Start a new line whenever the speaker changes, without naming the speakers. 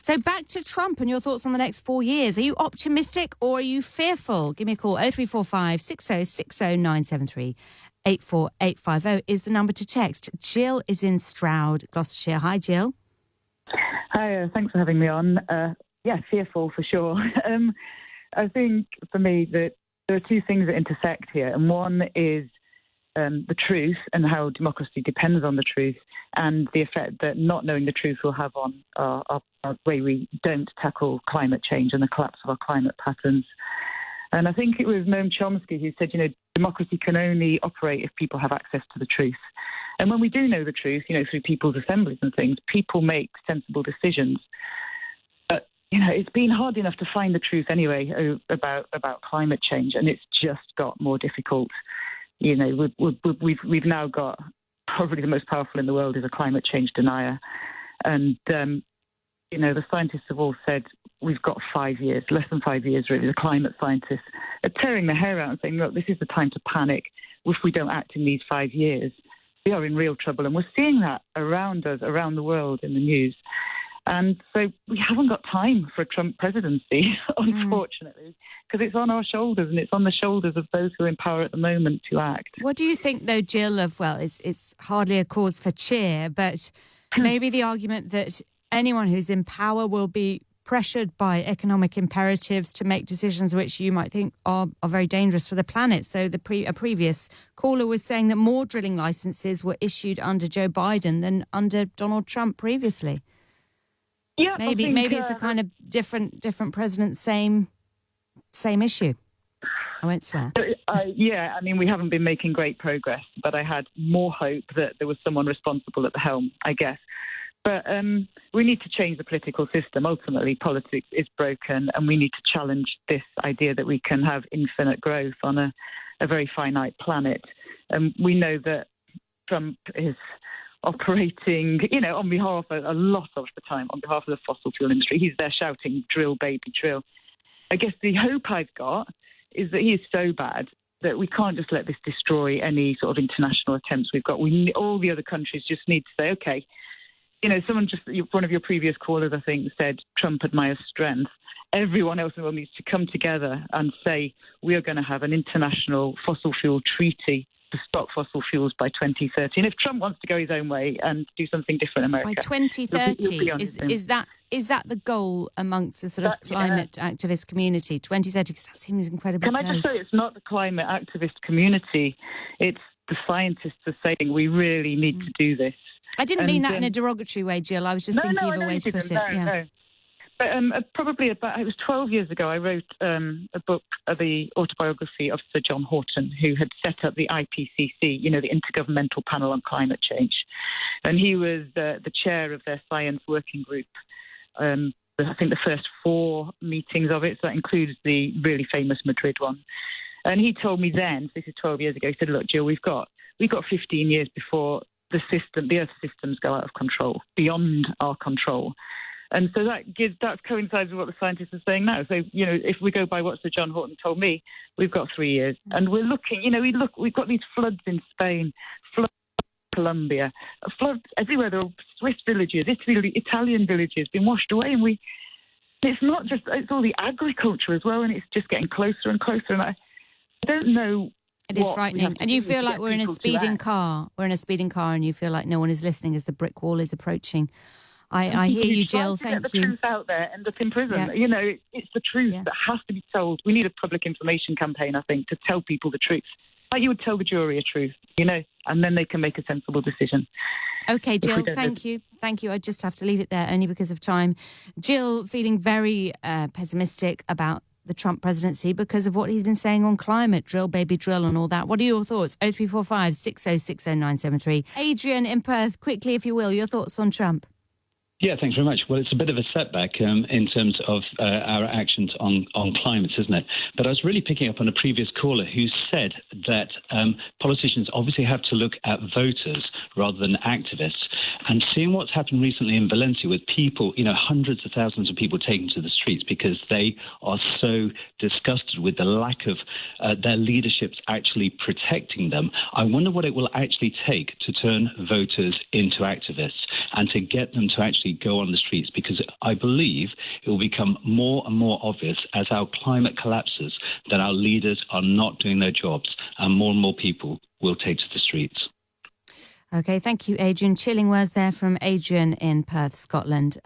So back to Trump and your thoughts on the next 4 years. Are you optimistic or are you fearful? Give me a call, 0345 6060 973. 84850 is the number to text. Gill is in Stroud, Gloucestershire. Hi, Gill.
Hi, thanks for having me on. Fearful for sure. I think for me that there are two things that intersect here, and one is the truth and how democracy depends on the truth, and the effect that not knowing the truth will have on our way we don't tackle climate change and the collapse of our climate patterns. And I think it was Noam Chomsky who said, democracy can only operate if people have access to the truth. And when we do know the truth, through people's assemblies and things, people make sensible decisions. But, it's been hard enough to find the truth anyway about climate change, and it's just got more difficult. We've now got probably the most powerful in the world is a climate change denier. And, the scientists have all said we've got 5 years, less than 5 years really. The climate scientists are tearing their hair out and saying, look, this is the time to panic. If we don't act in these 5 years, we are in real trouble. And we're seeing that around us, around the world in the news. And so we haven't got time for a Trump presidency, unfortunately, because it's on our shoulders and it's on the shoulders of those who are in power at the moment to act.
What do you think, though, Gill, it's hardly a cause for cheer, but maybe the argument that anyone who's in power will be pressured by economic imperatives to make decisions which you might think are very dangerous for the planet. So a previous caller was saying that more drilling licenses were issued under Joe Biden than under Donald Trump previously.
Yeah,
maybe it's a kind of different president, same issue. I won't swear.
We haven't been making great progress, but I had more hope that there was someone responsible at the helm, I guess. But we need to change the political system. Ultimately, politics is broken, and we need to challenge this idea that we can have infinite growth on a very finite planet. We know that Trump is operating, on behalf of, a lot of the time, on behalf of the fossil fuel industry. He's there shouting, drill, baby, drill. I guess the hope I've got is that he is so bad that we can't just let this destroy any sort of international attempts we've got. All the other countries just need to say, okay, one of your previous callers, I think, said Trump admires strength. Everyone else in the world needs to come together and say we are going to have an international fossil fuel treaty to stop fossil fuels by 2030. And if Trump wants to go his own way and do something different in America... By
2030, is that the goal amongst the sort of climate activist community? 2030, because that seems incredibly close.
Can I just say, it's not the climate activist community, it's the scientists are saying we really need to do this.
I didn't mean that in a derogatory way, Jill. I was just thinking of a way to put it.
No. But probably it was 12 years ago, I wrote a book, the autobiography of Sir John Horton, who had set up the IPCC, the Intergovernmental Panel on Climate Change. And he was the chair of their science working group. I think the first 4 meetings of it, so that includes the really famous Madrid one. And he told me then, this is 12 years ago, he said, look, Jill, we've got 15 years before the Earth systems go out of control, beyond our control. And so that coincides with what the scientists are saying now. So, if we go by what Sir John Horton told me, we've got 3 years. And we're looking, we've got these floods in Spain, floods in Colombia, floods everywhere. There are Swiss villages, Italian villages being washed away. And it's not just, it's all the agriculture as well. And it's just getting closer and closer. And I don't know.
It is frightening. And you feel like we're in a speeding car. We're in a speeding car and you feel like no one is listening as the brick wall is approaching. I hear you, Jill. Thank you.
Get the truth out there, end up in prison. Yeah. It's the truth that has to be told. We need a public information campaign, I think, to tell people the truth. Like you would tell the jury a truth, and then they can make a sensible decision.
OK, Jill, thank you. Thank you. I just have to leave it there only because of time. Jill feeling very pessimistic about the Trump presidency because of what he's been saying on climate, drill, baby, drill and all that. What are your thoughts? 0345 6060 973. Adrian in Perth, quickly, if you will, your thoughts on Trump.
Yeah, thanks very much. Well, it's a bit of a setback in terms of our actions on climate, isn't it? But I was really picking up on a previous caller who said that politicians obviously have to look at voters rather than activists. And seeing what's happened recently in Valencia with people, hundreds of thousands of people taken to the streets because they are so disgusted with the lack of their leaderships actually protecting them, I wonder what it will actually take to turn voters into activists and to get them to actually go on the streets, because I believe it will become more and more obvious as our climate collapses that our leaders are not doing their jobs, and more people will take to the streets.
OK, thank you, Adrian. Chilling words there from Adrian in Perth, Scotland.